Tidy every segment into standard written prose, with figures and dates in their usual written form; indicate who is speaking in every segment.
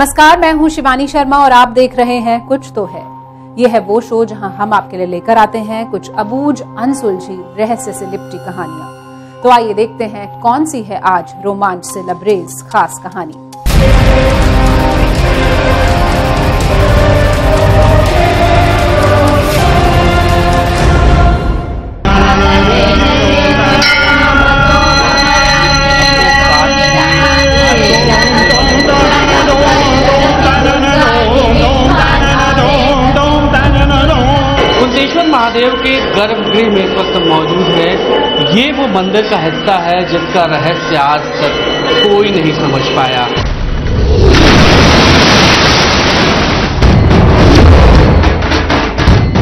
Speaker 1: नमस्कार, मैं हूं शिवानी शर्मा और आप देख रहे हैं कुछ तो है। यह है वो शो जहां हम आपके लिए लेकर आते हैं कुछ अबूझ अनसुलझी रहस्य से लिपटी कहानियां। तो आइए देखते हैं कौन सी है आज रोमांच से लबरेज खास कहानी।
Speaker 2: कुंतेश्वर महादेव के गर्भगृह में इस वक्त मौजूद है। ये वो मंदिर का हिस्सा है जिसका रहस्य आज तक कोई नहीं समझ पाया।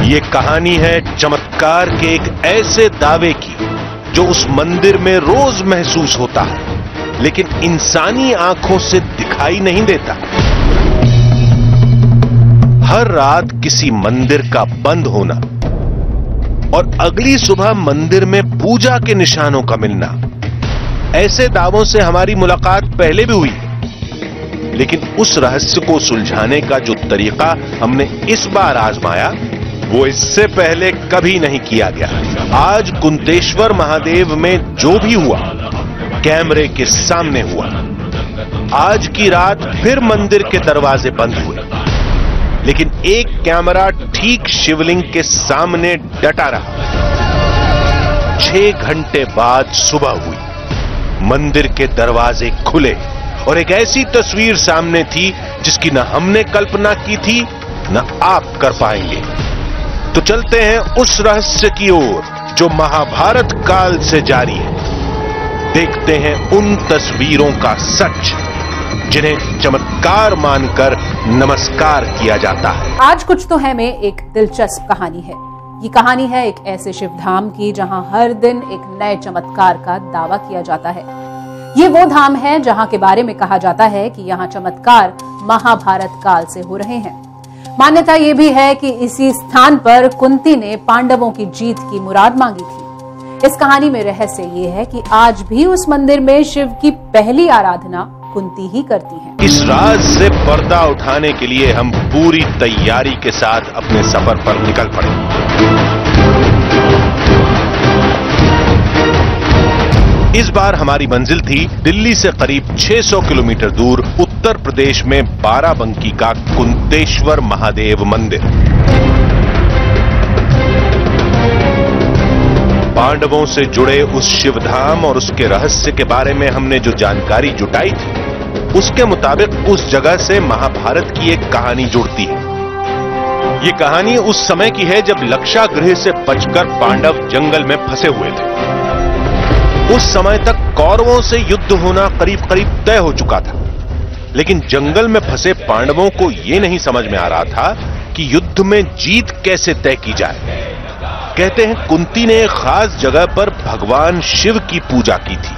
Speaker 3: ये कहानी है चमत्कार के एक ऐसे दावे की जो उस मंदिर में रोज महसूस होता है लेकिन इंसानी आंखों से दिखाई नहीं देता। हर रात किसी मंदिर का बंद होना और अगली सुबह मंदिर में पूजा के निशानों का मिलना, ऐसे दावों से हमारी मुलाकात पहले भी हुई, लेकिन उस रहस्य को सुलझाने का जो तरीका हमने इस बार आजमाया वो इससे पहले कभी नहीं किया गया। आज कुंतेश्वर महादेव में जो भी हुआ कैमरे के सामने हुआ। आज की रात फिर मंदिर के दरवाजे बंद हुए, लेकिन एक कैमरा ठीक शिवलिंग के सामने डटा रहा। 6 घंटे बाद सुबह हुई, मंदिर के दरवाजे खुले और एक ऐसी तस्वीर सामने थी जिसकी न हमने कल्पना की थी न आप कर पाएंगे। तो चलते हैं उस रहस्य की ओर जो महाभारत काल से जारी है। देखते हैं उन तस्वीरों का सच जिन्हें चमत्कार मानकर नमस्कार किया जाता है।
Speaker 1: आज कुछ तो है में एक दिलचस्प कहानी है। ये कहानी है एक ऐसे शिवधाम की जहां हर दिन एक नए चमत्कार का दावा किया जाता है। ये वो धाम है जहां के बारे में कहा जाता है कि यहाँ चमत्कार महाभारत काल से हो रहे हैं। मान्यता ये भी है कि इसी स्थान पर कुंती ने पांडवों की जीत की मुराद मांगी थी। इस कहानी में रहस्य ये है कि आज भी उस मंदिर में शिव की पहली आराधना कुंती ही करती हैं।
Speaker 3: इस राज से पर्दा उठाने के लिए हम पूरी तैयारी के साथ अपने सफर पर निकल पड़े। इस बार हमारी मंजिल थी दिल्ली से करीब 600 किलोमीटर दूर उत्तर प्रदेश में बाराबंकी का कुंतेश्वर महादेव मंदिर। पांडवों से जुड़े उस शिवधाम और उसके रहस्य के बारे में हमने जो जानकारी जुटाई थी उसके मुताबिक उस जगह से महाभारत की एक कहानी जुड़ती है। ये कहानी उस समय की है जब लक्षागृह से बचकर पांडव जंगल में फंसे हुए थे। उस समय तक कौरवों से युद्ध होना करीब करीब तय हो चुका था, लेकिन जंगल में फंसे पांडवों को यह नहीं समझ में आ रहा था कि युद्ध में जीत कैसे तय की जाए। कहते हैं कुंती ने एक खास जगह पर भगवान शिव की पूजा की थी,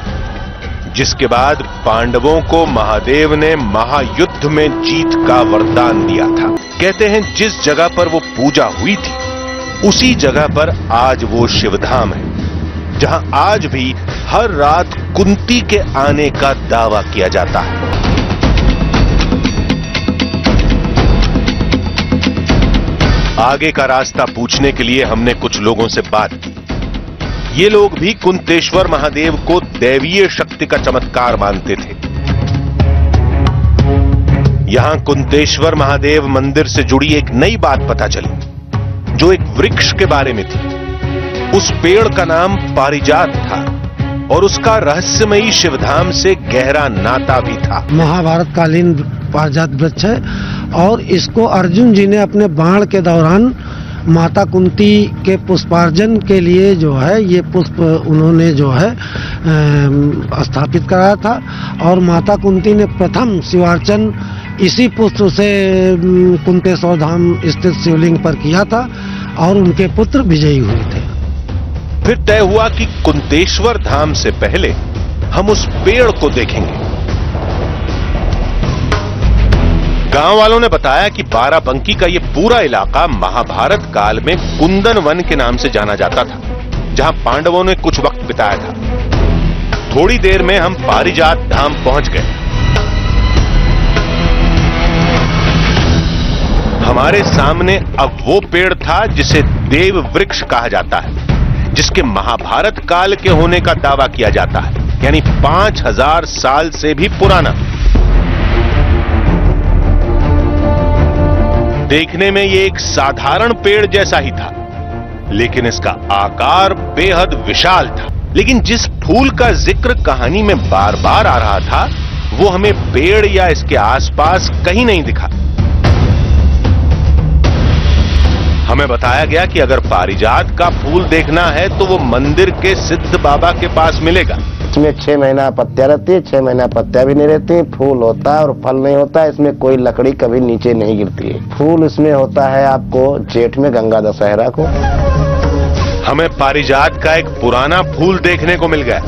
Speaker 3: जिसके बाद पांडवों को महादेव ने महायुद्ध में जीत का वरदान दिया था। कहते हैं जिस जगह पर वो पूजा हुई थी उसी जगह पर आज वो शिवधाम है, जहां आज भी हर रात कुंती के आने का दावा किया जाता है। आगे का रास्ता पूछने के लिए हमने कुछ लोगों से बात की। ये लोग भी कुंतेश्वर महादेव को दैवीय शक्ति का चमत्कार मानते थे। यहां कुंतेश्वर महादेव मंदिर से जुड़ी एक नई बात पता चली जो एक वृक्ष के बारे में थी। उस पेड़ का नाम पारिजात था और उसका रहस्यमयी शिवधाम से गहरा नाता भी था।
Speaker 4: महाभारत कालीन पारिजात वृक्ष है और इसको अर्जुन जी ने अपने बाण के दौरान माता कुंती के पुष्पार्जन के लिए जो है ये पुष्प उन्होंने जो है स्थापित कराया था और माता कुंती ने प्रथम शिवार्चन इसी पुष्प से कुंतेश्वर धाम स्थित शिवलिंग पर किया था और उनके पुत्र विजयी हुए थे।
Speaker 3: फिर तय हुआ कि कुंतेश्वर धाम से पहले हम उस पेड़ को देखेंगे। गांव वालों ने बताया कि बाराबंकी का ये पूरा इलाका महाभारत काल में कुंदन वन के नाम से जाना जाता था, जहां पांडवों ने कुछ वक्त बिताया था। थोड़ी देर में हम पारिजात धाम पहुंच गए। हमारे सामने अब वो पेड़ था जिसे देव वृक्ष कहा जाता है, जिसके महाभारत काल के होने का दावा किया जाता है, यानी 5000 साल से भी पुराना। देखने में ये एक साधारण पेड़ जैसा ही था, लेकिन इसका आकार बेहद विशाल था। लेकिन जिस फूल का जिक्र कहानी में बार बार आ रहा था, वो हमें पेड़ या इसके आसपास कहीं नहीं दिखा। हमें बताया गया कि अगर पारिजात का फूल देखना है तो वो मंदिर के सिद्ध बाबा के पास मिलेगा।
Speaker 5: इसमें 6 महीना पत्तियां रहती है, 6 महीना पत्तियां भी नहीं रहती, फूल होता है और फल नहीं होता है। इसमें कोई लकड़ी कभी नीचे नहीं गिरती है। फूल इसमें होता है आपको जेठ में गंगा दशहरा को।
Speaker 3: हमें पारिजात का एक पुराना फूल देखने को मिल गया।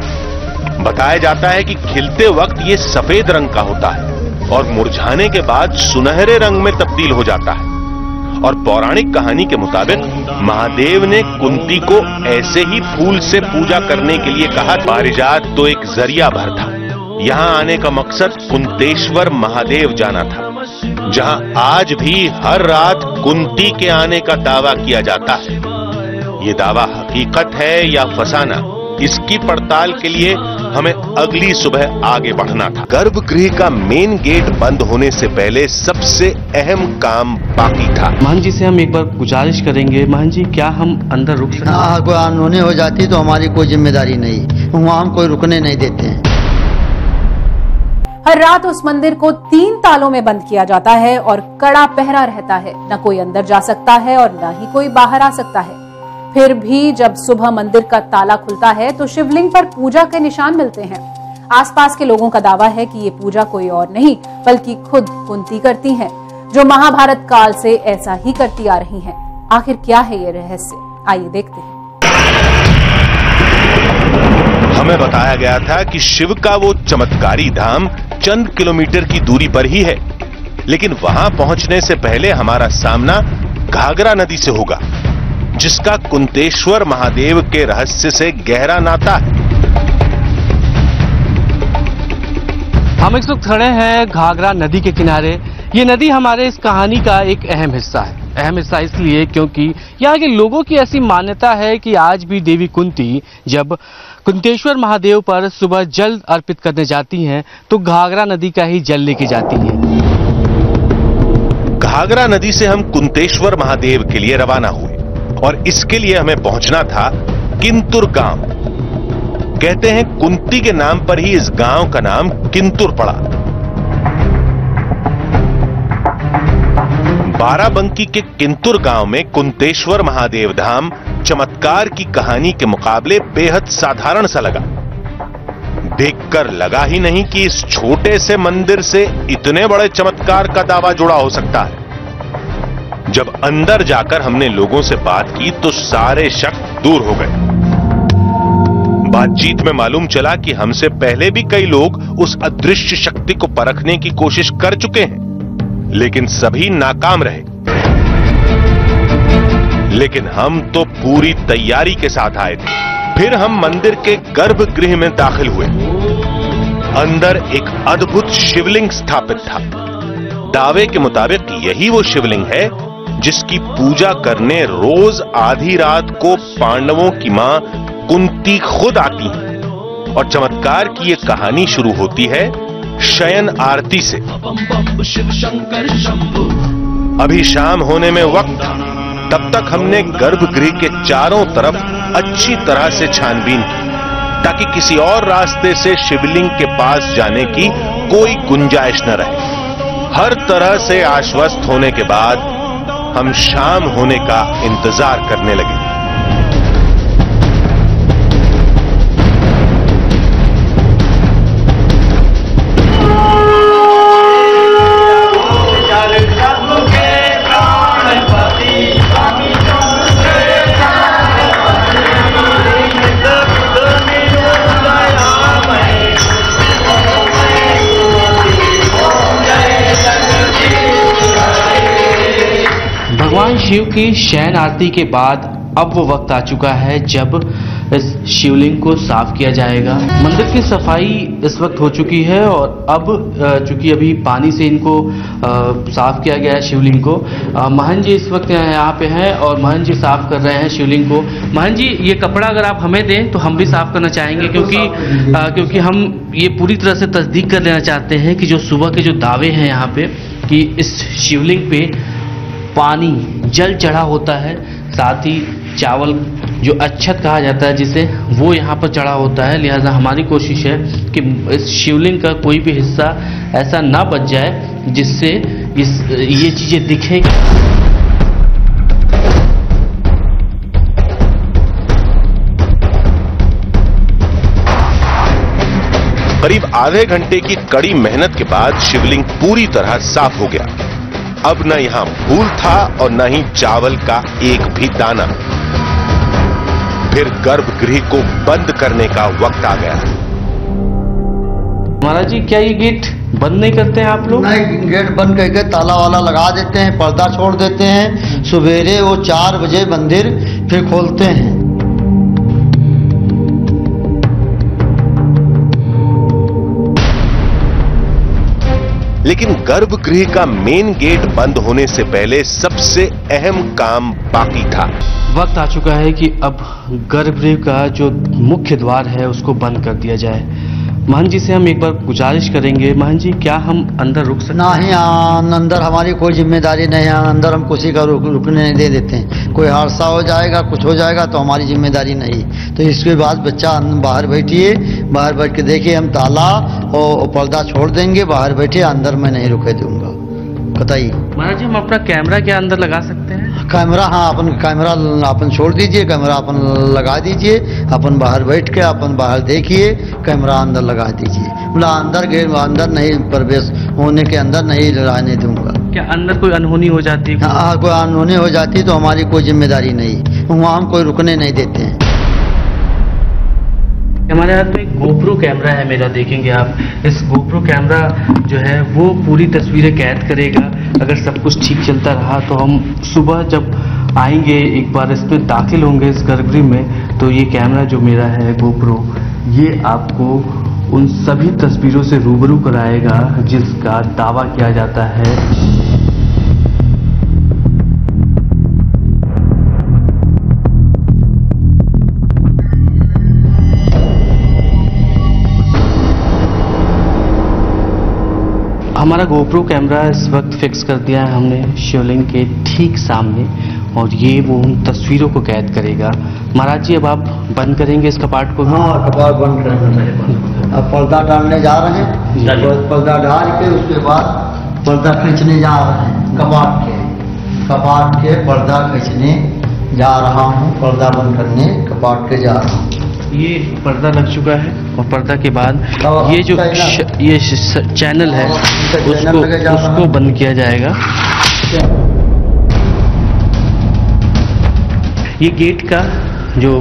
Speaker 3: बताया जाता है कि खिलते वक्त ये सफेद रंग का होता है और मुरझाने के बाद सुनहरे रंग में तब्दील हो जाता है। और पौराणिक कहानी के मुताबिक महादेव ने कुंती को ऐसे ही फूल से पूजा करने के लिए कहा। पारिजात तो एक जरिया भर था। यहाँ आने का मकसद कुंतेश्वर महादेव जाना था, जहाँ आज भी हर रात कुंती के आने का दावा किया जाता है। ये दावा हकीकत है या फसाना, इसकी पड़ताल के लिए हमें अगली सुबह आगे बढ़ना था। गर्भगृह का मेन गेट बंद होने से पहले सबसे अहम काम बाकी था।
Speaker 2: महंत जी से हम एक बार गुजारिश करेंगे, महंत जी क्या हम अंदर रुक सकते हैं?
Speaker 6: कोई अनहोनी हो जाती तो हमारी कोई जिम्मेदारी नहीं, वहाँ हम कोई रुकने नहीं देते हैं।
Speaker 1: हर रात उस मंदिर को 3 तालों में बंद किया जाता है और कड़ा पहरा रहता है। न कोई अंदर जा सकता है और न ही कोई बाहर आ सकता है। फिर भी जब सुबह मंदिर का ताला खुलता है तो शिवलिंग पर पूजा के निशान मिलते हैं। आसपास के लोगों का दावा है कि ये पूजा कोई और नहीं बल्कि खुद कुंती करती हैं, जो महाभारत काल से ऐसा ही करती आ रही हैं। आखिर क्या है ये रहस्य, आइए देखते हैं।
Speaker 3: हमें बताया गया था कि शिव का वो चमत्कारी धाम चंद किलोमीटर की दूरी पर ही है, लेकिन वहां पहुंचने से पहले हमारा सामना घाघरा नदी से होगा, जिसका कुंतेश्वर महादेव के रहस्य से गहरा नाता है।
Speaker 2: हम इस वक्त खड़े हैं घाघरा नदी के किनारे। ये नदी हमारे इस कहानी का एक अहम हिस्सा है। अहम हिस्सा इसलिए क्योंकि यहाँ के लोगों की ऐसी मान्यता है कि आज भी देवी कुंती जब कुंतेश्वर महादेव पर सुबह जल अर्पित करने जाती हैं तो घाघरा नदी का ही जल लेके जाती हैं।
Speaker 3: घाघरा नदी से हम कुंतेश्वर महादेव के लिए रवाना हुए और इसके लिए हमें पहुंचना था किंतुर गांव। कहते हैं कुंती के नाम पर ही इस गांव का नाम किंतुर पड़ा। बाराबंकी के किंतुर गांव में कुंतेश्वर महादेव धाम चमत्कार की कहानी के मुकाबले बेहद साधारण सा लगा। देखकर लगा ही नहीं कि इस छोटे से मंदिर से इतने बड़े चमत्कार का दावा जुड़ा हो सकता है। जब अंदर जाकर हमने लोगों से बात की तो सारे शक दूर हो गए। बातचीत में मालूम चला कि हमसे पहले भी कई लोग उस अदृश्य शक्ति को परखने की कोशिश कर चुके हैं, लेकिन सभी नाकाम रहे। लेकिन हम तो पूरी तैयारी के साथ आए थे। फिर हम मंदिर के गर्भगृह में दाखिल हुए। अंदर एक अद्भुत शिवलिंग स्थापित था। दावे के मुताबिक यही वो शिवलिंग है जिसकी पूजा करने रोज आधी रात को पांडवों की मां कुंती खुद आती है। और चमत्कार की ये कहानी शुरू होती है शयन आरती से। अभी शाम होने में वक्त था, तब तक हमने गर्भगृह के चारों तरफ अच्छी तरह से छानबीन की ताकि किसी और रास्ते से शिवलिंग के पास जाने की कोई गुंजाइश न रहे। हर तरह से आश्वस्त होने के बाद हम शाम होने का इंतजार करने लगे।
Speaker 2: भगवान शिव की शयन आरती के बाद अब वो वक्त आ चुका है जब इस शिवलिंग को साफ किया जाएगा। मंदिर की सफाई इस वक्त हो चुकी है और अब चूंकि अभी पानी से इनको साफ किया गया है शिवलिंग को। महंत जी इस वक्त यहाँ पे हैं और महंत जी साफ कर रहे हैं शिवलिंग को। महंत जी, ये कपड़ा अगर आप हमें दें तो हम भी साफ करना चाहेंगे, क्योंकि हम ये पूरी तरह से तस्दीक कर लेना चाहते हैं कि जो सुबह के जो दावे हैं यहाँ पे कि इस शिवलिंग पे पानी जल चढ़ा होता है, साथ ही चावल जो अच्छत कहा जाता है जिसे, वो यहाँ पर चढ़ा होता है। लिहाजा हमारी कोशिश है कि इस शिवलिंग का कोई भी हिस्सा ऐसा ना बच जाए जिससे ये चीजें दिखें।
Speaker 3: करीब आधे घंटे की कड़ी मेहनत के बाद शिवलिंग पूरी तरह साफ हो गया। अब न यहां फूल था और न ही चावल का एक भी दाना। फिर गर्भगृह को बंद करने का वक्त आ गया।
Speaker 2: महाराज जी, क्या ये गेट बंद नहीं करते हैं आप लोग?
Speaker 6: नहीं, गेट बंद करके ताला वाला लगा देते हैं, पर्दा छोड़ देते हैं। सवेरे वो 4 बजे मंदिर फिर खोलते हैं।
Speaker 3: लेकिन गर्भगृह का मेन गेट बंद होने से पहले सबसे अहम काम बाकी था।
Speaker 2: वक्त आ चुका है कि अब गर्भगृह का जो मुख्य द्वार है उसको बंद कर दिया जाए। महंत जी से हम एक बार गुजारिश करेंगे, महंत जी क्या हम अंदर रुक सकते हैं?
Speaker 6: नहीं, अंदर हमारी कोई जिम्मेदारी नहीं है। अंदर हम किसी का रुकने नहीं दे देते हैं। कोई हादसा हो जाएगा, कुछ हो जाएगा तो हमारी जिम्मेदारी नहीं। तो इसके बाद बच्चा बाहर बैठिए, बाहर बैठ के देखिए, हम ताला और पर्दा छोड़ देंगे, बाहर बैठिए, अंदर मैं नहीं रुके दूंगा। बताइए
Speaker 2: महाराज जी, हम अपना कैमरा क्या अंदर लगा सकते हैं?
Speaker 6: कैमरा, हाँ, अपन कैमरा अपन छोड़ दीजिए, कैमरा अपन लगा दीजिए, अपन बाहर बैठ के अपन बाहर देखिए, कैमरा अंदर लगा दीजिए। बोला अंदर नहीं प्रवेश होने के अंदर नहीं रहने दूंगा।
Speaker 2: क्या अंदर कोई अनहोनी हो जाती है?
Speaker 6: हाँ, कोई अनहोनी हो जाती तो हमारी कोई जिम्मेदारी नहीं, वहाँ हम कोई रुकने नहीं देते हैं।
Speaker 2: हमारे हाथ में गोप्रो कैमरा है मेरा, देखेंगे आप। इस गोप्रो कैमरा जो है वो पूरी तस्वीरें कैद करेगा। अगर सब कुछ ठीक चलता रहा तो हम सुबह जब आएंगे, एक बार इसमें दाखिल होंगे इस गर्भगृह में, तो ये कैमरा जो मेरा है गोप्रो, ये आपको उन सभी तस्वीरों से रूबरू कराएगा जिसका दावा किया जाता है। हमारा गोप्रो कैमरा इस वक्त फिक्स कर दिया है हमने शिवलिंग के ठीक सामने, और ये वो उन तस्वीरों को कैद करेगा। महाराज जी, अब आप बंद करेंगे इस कपाट को?
Speaker 6: हाँ, कपाट बंद करेंगे। अब पर्दा डालने जा रहे हैं। पर्दा डाल के उसके बाद पर्दा खींचने जा रहे हैं। कपाट के पर्दा खींचने जा रहा हूँ, पर्दा बंद करने कपाट के जा रहा हूँ।
Speaker 2: ये पर्दा लग चुका है और पर्दा के बाद ये जो ये चैनल है उसको बंद किया जाएगा। ये गेट का जो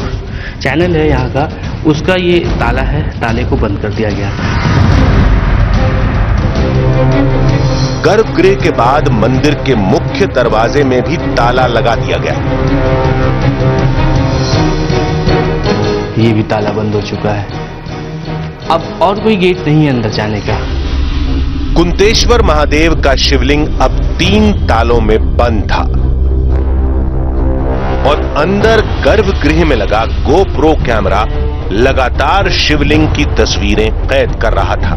Speaker 2: चैनल है यहाँ का, उसका ये ताला है, ताले को बंद कर दिया गया।
Speaker 3: गर्भगृह के बाद मंदिर के मुख्य दरवाजे में भी ताला लगा दिया गया।
Speaker 2: ये भी ताला बंद हो चुका है। अब और कोई गेट नहीं है अंदर जाने का।
Speaker 3: कुंतेश्वर महादेव का शिवलिंग अब 3 तालों में बंद था और अंदर गर्भगृह में लगा गोप्रो कैमरा लगातार शिवलिंग की तस्वीरें कैद कर रहा था।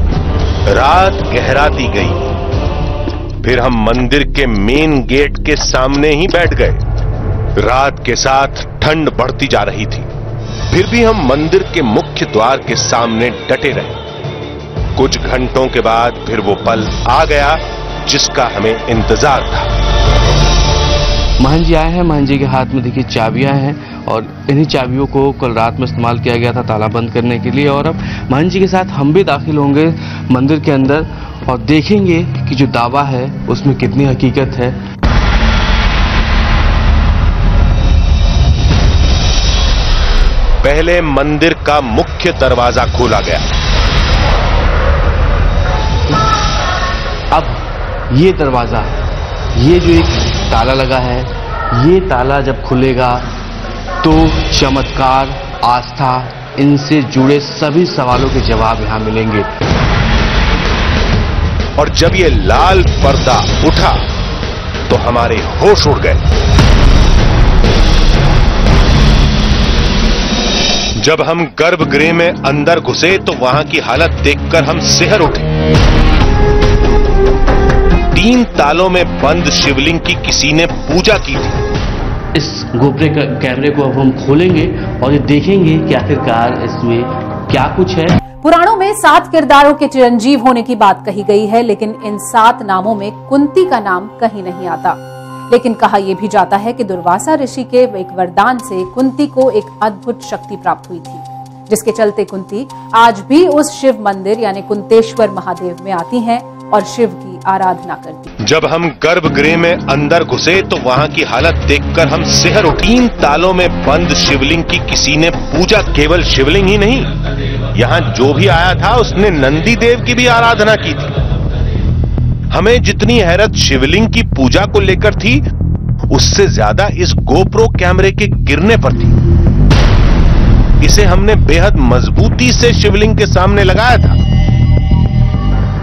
Speaker 3: रात गहराती गई, फिर हम मंदिर के मेन गेट के सामने ही बैठ गए। रात के साथ ठंड बढ़ती जा रही थी, फिर भी हम मंदिर के मुख्य द्वार के सामने डटे रहे। कुछ घंटों के बाद फिर वो पल आ गया जिसका हमें इंतजार था।
Speaker 2: महंत जी आए हैं, महंत जी के हाथ में देखिए चाबियां हैं और इन्हीं चाबियों को कल रात में इस्तेमाल किया गया था ताला बंद करने के लिए। और अब महंत जी के साथ हम भी दाखिल होंगे मंदिर के अंदर और देखेंगे कि जो दावा है उसमें कितनी हकीकत है।
Speaker 3: पहले मंदिर का मुख्य दरवाजा खोला गया।
Speaker 2: अब ये दरवाजा, ये जो एक ताला लगा है, ये ताला जब खुलेगा तो चमत्कार आस्था, इनसे जुड़े सभी सवालों के जवाब यहाँ मिलेंगे।
Speaker 3: और जब ये लाल पर्दा उठा तो हमारे होश उड़ गए। जब हम गर्भगृह में अंदर घुसे तो वहां की हालत देखकर हम सिहर उठे। 3 तालों में बंद शिवलिंग की किसी ने पूजा की थी।
Speaker 2: इस गोप्रो कैमरे को अब हम खोलेंगे और ये देखेंगे कि आखिरकार इसमें क्या कुछ है।
Speaker 1: पुराणों में 7 किरदारों के चिरंजीव होने की बात कही गई है, लेकिन इन 7 नामों में कुंती का नाम कहीं नहीं आता। लेकिन कहा यह भी जाता है कि दुर्वासा ऋषि के एक वरदान से कुंती को एक अद्भुत शक्ति प्राप्त हुई थी, जिसके चलते कुंती आज भी उस शिव मंदिर यानी कुंतेश्वर महादेव में आती हैं और शिव की आराधना करती।
Speaker 3: जब हम गर्भगृह में अंदर घुसे तो वहां की हालत देखकर हम सिहर उठे। 3 तालों में बंद शिवलिंग की किसी ने पूजा। केवल शिवलिंग ही नहीं, यहाँ जो भी आया था उसने नंदी देव की भी आराधना की थी। हमें जितनी हैरत शिवलिंग की पूजा को लेकर थी, उससे ज्यादा इस गोप्रो कैमरे के गिरने पर थी। इसे हमने बेहद मजबूती से शिवलिंग के सामने लगाया था।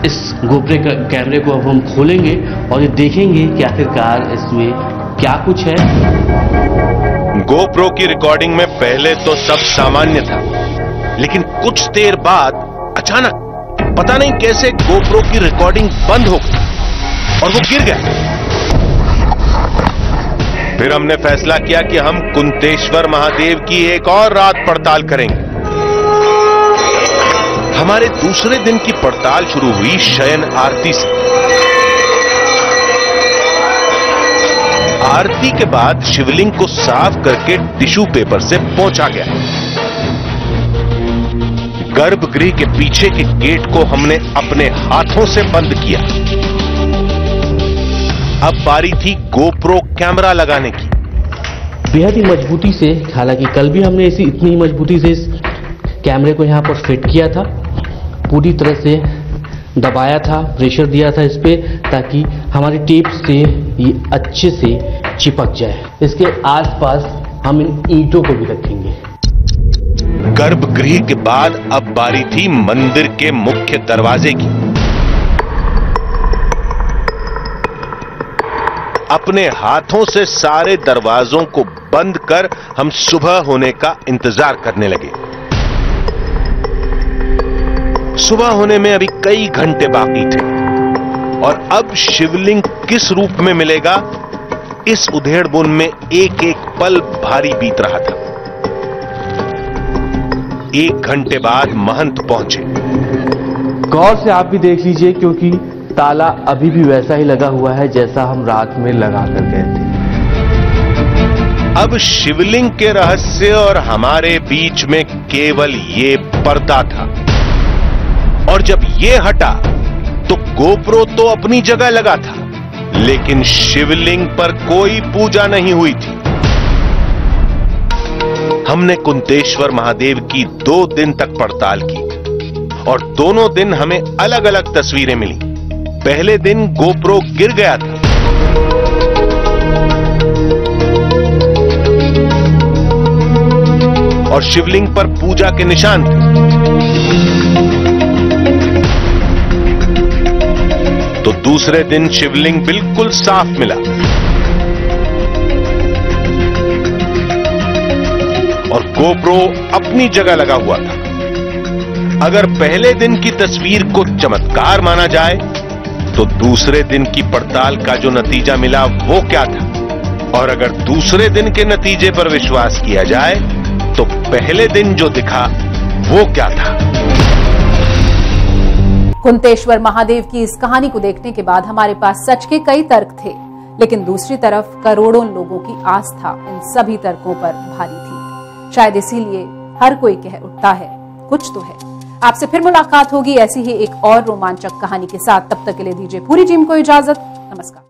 Speaker 2: इस गोप्रो कैमरे को अब हम खोलेंगे और ये देखेंगे कि आखिरकार इसमें क्या कुछ है।
Speaker 3: गोप्रो की रिकॉर्डिंग में पहले तो सब सामान्य था, लेकिन कुछ देर बाद अचानक पता नहीं कैसे गोप्रो की रिकॉर्डिंग बंद हो गई और वो गिर गया। फिर हमने फैसला किया कि हम कुंतेश्वर महादेव की एक और रात पड़ताल करेंगे। हमारे दूसरे दिन की पड़ताल शुरू हुई शयन आरती से। आरती के बाद शिवलिंग को साफ करके टिश्यू पेपर से पोंछा गया। गर्भगृह के पीछे के गेट को हमने अपने हाथों से बंद किया। अब बारी थी गोप्रो कैमरा लगाने की।
Speaker 2: बेहद ही मजबूती से, हालांकि कल भी हमने इतनी मजबूती से इस कैमरे को यहाँ पर फिट किया था, पूरी तरह से दबाया था, प्रेशर दिया था इस पे, ताकि हमारी टेप से ये अच्छे से चिपक जाए। इसके आसपास हम इन ईंटों को भी रखेंगे।
Speaker 3: गर्भगृह के बाद अब बारी थी मंदिर के मुख्य दरवाजे की। अपने हाथों से सारे दरवाजों को बंद कर हम सुबह होने का इंतजार करने लगे। सुबह होने में अभी कई घंटे बाकी थे और अब शिवलिंग किस रूप में मिलेगा, इस उधेड़बुन में एक एक पल भारी बीत रहा था। 1 घंटे बाद महंत पहुंचे।
Speaker 2: गौर से आप भी देख लीजिए, क्योंकि ताला अभी भी वैसा ही लगा हुआ है जैसा हम रात में लगा कर गए थे।
Speaker 3: अब शिवलिंग के रहस्य और हमारे बीच में केवल ये पर्दा था, और जब ये हटा तो गोप्रो तो अपनी जगह लगा था, लेकिन शिवलिंग पर कोई पूजा नहीं हुई थी। हमने कुंतेश्वर महादेव की 2 दिन तक पड़ताल की और दोनों दिन हमें अलग अलग तस्वीरें मिली। पहले दिन गोप्रो गिर गया था, और शिवलिंग पर पूजा के निशान थे। तो दूसरे दिन शिवलिंग बिल्कुल साफ मिला और गोप्रो अपनी जगह लगा हुआ था। अगर पहले दिन की तस्वीर को चमत्कार माना जाए तो दूसरे दिन की पड़ताल का जो नतीजा मिला वो क्या था, और अगर दूसरे दिन के नतीजे पर विश्वास किया जाए तो पहले दिन जो दिखा वो क्या था।
Speaker 1: कुंतेश्वर महादेव की इस कहानी को देखने के बाद हमारे पास सच के कई तर्क थे, लेकिन दूसरी तरफ करोड़ों लोगों की आस्था इन सभी तर्कों पर भारी थी। शायद इसीलिए हर कोई कह उठता है कुछ तो है। आपसे फिर मुलाकात होगी ऐसी ही एक और रोमांचक कहानी के साथ। तब तक के लिए दीजिए पूरी टीम को इजाजत। नमस्कार।